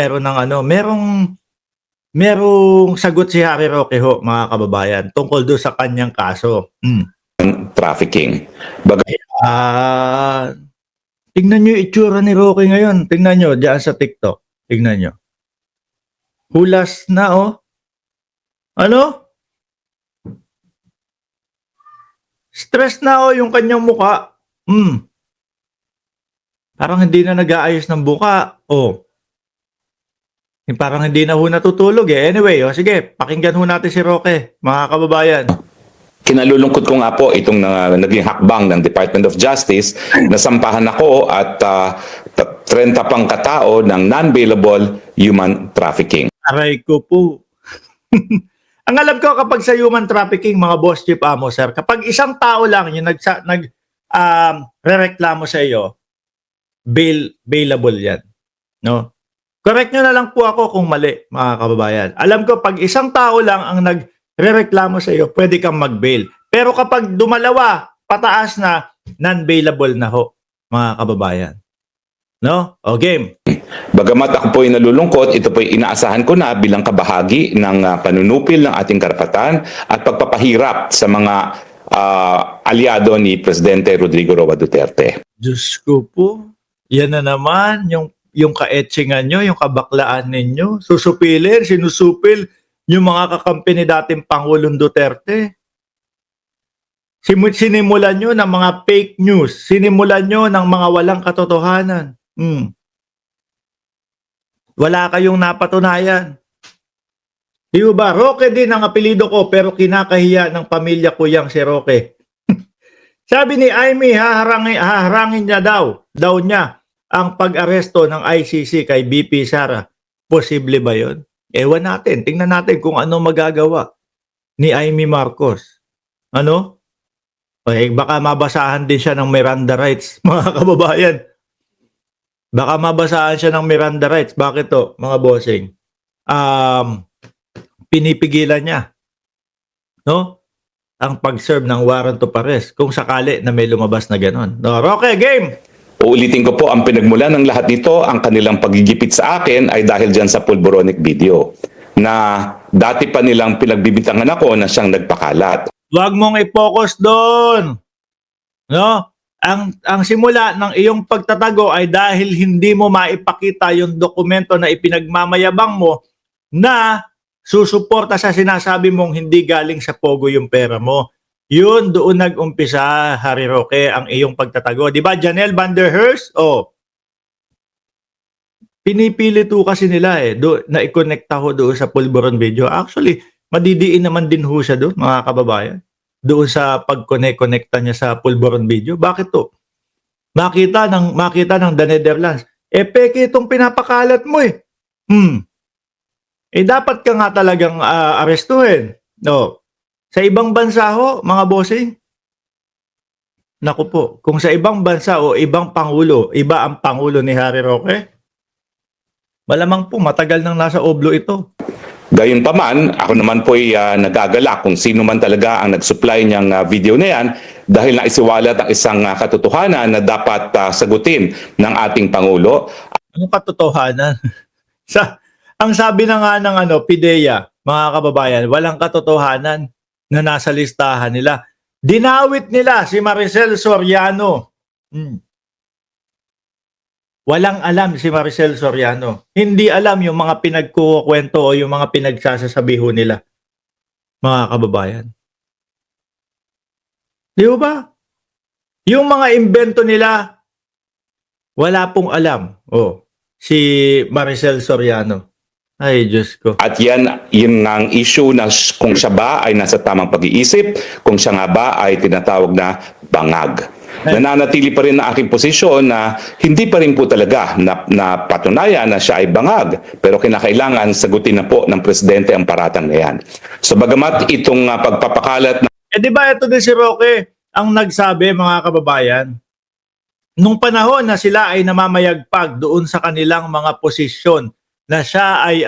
Meron ng ano, merong sagot si Harry Roque ho, mga kababayan, tungkol do'n sa kanyang kaso. Trafficking. Baga Tignan niyo yung itsura ni Roque ngayon. Tingnan niyo diyan sa TikTok. Tingnan niyo. Hulas na, oh. Ano? Stress na, oh, yung kanyang mukha. Parang hindi na nag-aayos ng buka. Oh. Parang hindi na ho natutulog eh. Anyway, oh, sige, pakinggan ho natin si Roque, mga kababayan. kinalulungkot ko nga po itong naging hakbang ng Department of Justice na sampahan ako at 30 pang katao ng non-bailable human trafficking. Aray ko po. Ang alam ko kapag sa human trafficking, mga boss chief amo, sir, kapag isang tao lang yung re-reklamo sa iyo, bailable yan. No? Correct nyo na lang po ako kung mali, mga kababayan. Alam ko, pag isang tao lang ang nagre-reklamo sa iyo, pwede kang mag-bail. Pero kapag dumalawa, pataas na, non-bailable na ho, mga kababayan. No? O game. Bagamat ako po ay nalulungkot, ito po ay inaasahan ko na bilang kabahagi ng panunupil ng ating karapatan at pagpapahirap sa mga aliado ni Presidente Rodrigo Roa Duterte. Diyos ko po, yan na naman, yung kaetsingan nyo, yung kabaklaan ninyo, susupilin, sinusupil yung mga kakampi ni dating Pangulong Duterte. Sinimulan nyo ng mga fake news, sinimulan nyo ng mga walang katotohanan. Wala kayong napatunayan. Di ba? Roque din ang apelido ko pero kinakahiya ng pamilya ko yang si Roque. Sabi ni Amy, haharangin niya daw niya ang pag-aresto ng ICC kay BP Sara. Posible ba yon? Ewan natin. Tingnan natin kung ano magagawa ni Amy Marcos. Ano? Eh, baka mabasahan din siya ng Miranda rights, mga kababayan. Baka mabasahan siya ng Miranda rights. Bakit to, mga bossing? Pinipigilan niya, no? Ang pag-serve ng warrant of arrest kung sakali na may lumabas na gano'n. No, Roque, game! Uulitin ko po, ang pinagmula ng lahat nito, ang kanilang pagigipit sa akin ay dahil dyan sa pulboronic video na dati pa nilang pinagbibintangan ako na siyang nagpakalat. Huwag mong i-focus doon. No? Ang simula ng iyong pagtatago ay dahil hindi mo maipakita yung dokumento na ipinagmamayabang mo na susuporta sa sinasabi mong hindi galing sa Pogo yung pera mo. Yun, doon nag-umpisa, Harry Roque, ang iyong pagtatago. Di ba, Janelle Van der Hearst? Oh. Pinipilit ho kasi nila na i-connecta ho doon sa pulburon video. Actually, madidiin naman din ho siya doon, mga kababayan. Doon sa pag-connect-connecta niya sa pulburon video. Bakit to? Makita ng The Netherlands. Peke itong pinapakalat mo eh. Dapat ka nga talagang arestuhin. No. Sa ibang bansa ho, mga bossing, naku po, kung sa ibang bansa o ibang pangulo, iba ang pangulo ni Harry Roque, malamang po matagal nang nasa oblo ito. Gayunpaman, ako naman po ay nagagalak kung sino man talaga ang nag-supply niyang video na yan dahil naisiwalat ang isang katotohanan na dapat sagutin ng ating Pangulo. Anong katotohanan? Ang sabi na nga ng PIDEA, mga kababayan, walang katotohanan na nasa listahan nila. Dinawit nila si Maricel Soriano. Walang alam si Maricel Soriano. Hindi alam yung mga pinagkukwento o yung mga pinagsasasabiho nila. Mga kababayan. Di ba? Yung mga invento nila, wala pong alam. Si Maricel Soriano. Ay, Diyos ko. At yun ang issue na kung siya ba ay nasa tamang pag-iisip, kung siya nga ba ay tinatawag na bangag. Nananatili pa rin na aking posisyon na hindi pa rin po talaga na patunayan na siya ay bangag. Pero kinakailangan sagutin na po ng Presidente ang paratang na yan. So bagamat itong pagpapakalat na... Di ba ito din si Roque ang nagsabi, mga kababayan, nung panahon na sila ay namamayagpag doon sa kanilang mga posisyon, na siya ay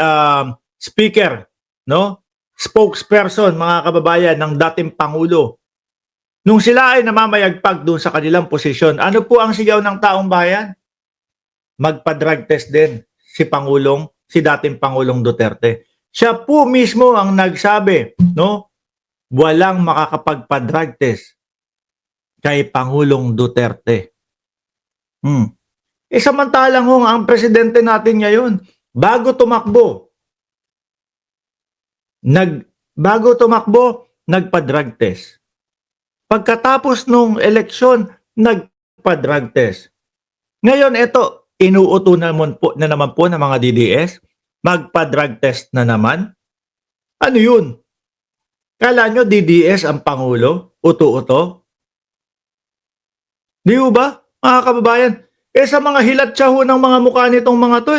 speaker, no? Spokesperson, mga kababayan, ng dating Pangulo. Nung sila ay namamayagpag doon sa kanilang posisyon, ano po ang sigaw ng taong bayan? Magpa-drug test din si Pangulong si dating Pangulong Duterte. Siya po mismo ang nagsabi, no? Walang makakapagpa-drug test kay Pangulong Duterte. Samantalang ho, ang presidente natin ngayon, bago tumakbo, nagpa-drug test. Pagkatapos nung eleksyon, nagpa-drug test. Ngayon, ito, inuuto na naman po ng mga DDS, magpa-drug test na naman. Ano yun? Kala nyo DDS ang Pangulo? Uto-uto? Di ba, mga kababayan? Sa mga hilatsa ho ng mga mukha nitong mga to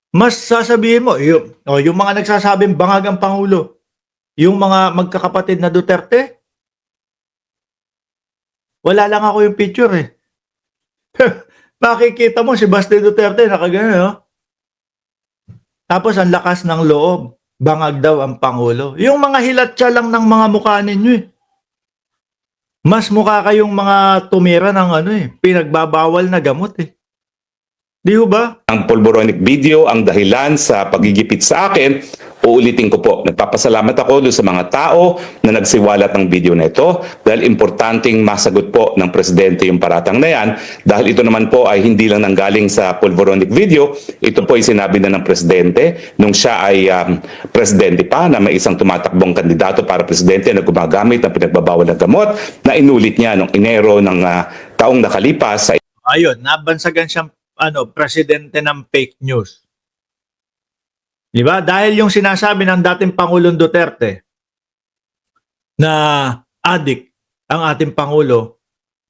mas sasabihin mo, yung mga nagsasabing bangag ang Pangulo, yung mga magkakapatid na Duterte, wala lang ako yung picture Makikita mo si Basti Duterte nakagano, tapos ang lakas ng loob, bangag daw ang Pangulo. Yung mga hilatsa lang ng mga mukha ninyo mas mukha kayong mga tumira ng pinagbabawal na gamot Di ba? Ang pulboronic video ang dahilan sa pagigipit sa akin. Uulitin ko po, nagpapasalamat ako doon sa mga tao na nagsiwalat ng video na ito dahil importanteng masagot po ng presidente yung paratang na yan dahil ito naman po ay hindi lang nanggaling sa pulboronic video, ito po ay sinabi na ng presidente nung siya ay presidente pa na may isang tumatakbong kandidato para presidente na gumagamit ng pinagbabawal na gamot na inulit niya noong Enero ng taong nakalipas. Ayun, nabansagan siyang presidente ng fake news. Di ba? Dahil yung sinasabi ng dating Pangulong Duterte na adik ang ating Pangulo,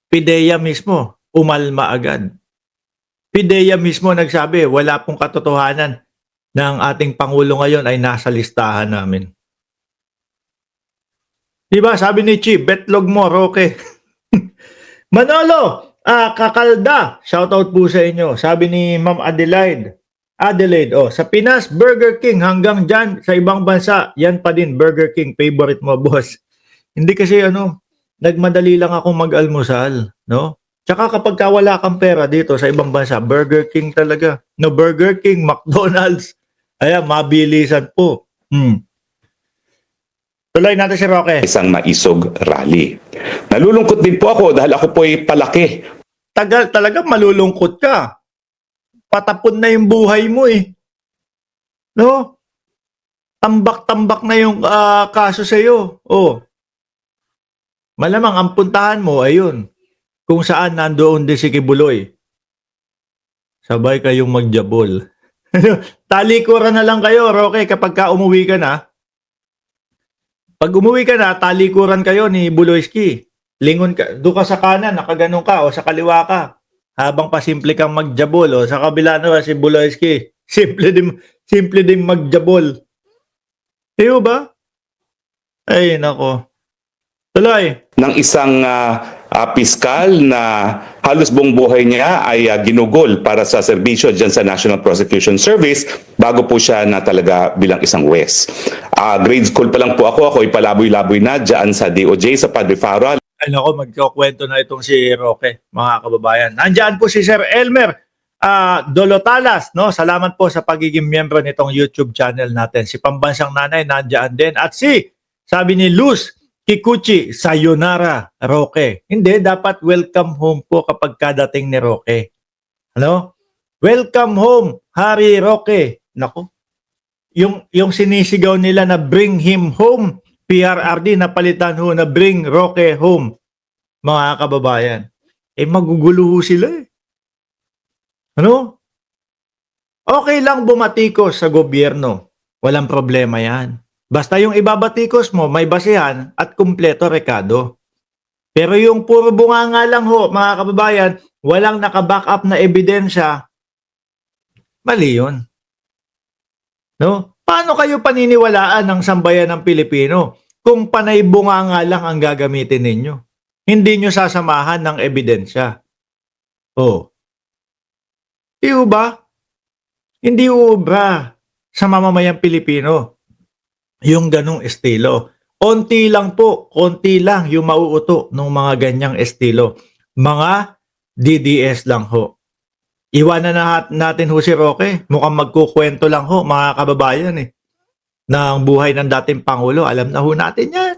PIDEA mismo, umalma agad. PIDEA mismo nagsabi, wala pong katotohanan ng ating Pangulo ngayon ay nasa listahan namin. Di ba? Sabi ni Chief, betlog mo, Roque. Manolo, kakalda. Shoutout po sa inyo. Sabi ni Ma'am Adelaide, sa Pinas, Burger King hanggang dyan sa ibang bansa, yan pa din Burger King, favorite mo, boss. Hindi kasi nagmadali lang ako mag-almusal, no? Tsaka kapag wala kang pera dito sa ibang bansa, Burger King talaga. No, Burger King, McDonald's, ayan, mabilisan po. Tuloy natin si Roque. Isang maisog rally. Nalulungkot din po ako dahil ako po ay palaki. Talaga malulungkot ka. Patapon na yung buhay mo No? Tambak-tambak na yung kaso sa iyo. Malamang ang puntahan mo ayun. Kung saan nandoon din si Kibuloy. Sabay kayong magjabol. Talikuran na lang kayo, Roque, kapag umuwi ka na. Pag umuwi ka na, talikuran kayo ni Buloyski. Lingon ka, doon ka sa kanan, nakaganon ka, o sa kaliwa ka. Habang pasimple kang magjabol, o sa kabila na si Buloyski. Simple din magjabol. Iyo ba? Ay, nako. Tuloy. Ng isang piskal na halos buong buhay niya ay ginugol para sa serbisyo dyan sa National Prosecution Service bago po siya na talaga bilang isang WES. Grade school pa lang po ako ay palaboy-laboy na dyan sa DOJ sa Padre Faro. Ay nako, magkakwento na itong si Roque, mga kababayan. Nandiyan po si Sir Elmer Dolotalas, no? Salamat po sa pagiging miyembro nitong YouTube channel natin. Si Pambansang Nanay nandiyan din at sabi ni Luz Kikuchi, sayonara, Roque. Hindi, dapat welcome home po kapag kadating ni Roque. Welcome home, Hari Roque. Nako. Yung sinisigaw nila na bring him home, PRRD na palitan ho na bring Roque home. Mga kababayan. Magugulo ho sila Okay lang bumatikos sa gobyerno. Walang problema yan. Basta yung ibabatikos mo, may basihan at kumpleto rekado. Pero yung puro bunganga lang ho, mga kababayan, walang naka-back up na ebidensya, mali yun. Paano kayo paniniwalaan ng sambayan ng Pilipino kung panay bunganga lang ang gagamitin ninyo? Hindi nyo sasamahan ng ebidensya. Iyo ba? Hindi ubra sa mamamayang Pilipino yung ganong estilo. Konti lang yung mauuto ng mga ganyang estilo. Mga DDS lang ho. Iwanan na natin ho si Roque. Mukhang magkukwento lang ho, mga kababayan ng buhay ng dating Pangulo. Alam na ho natin yan.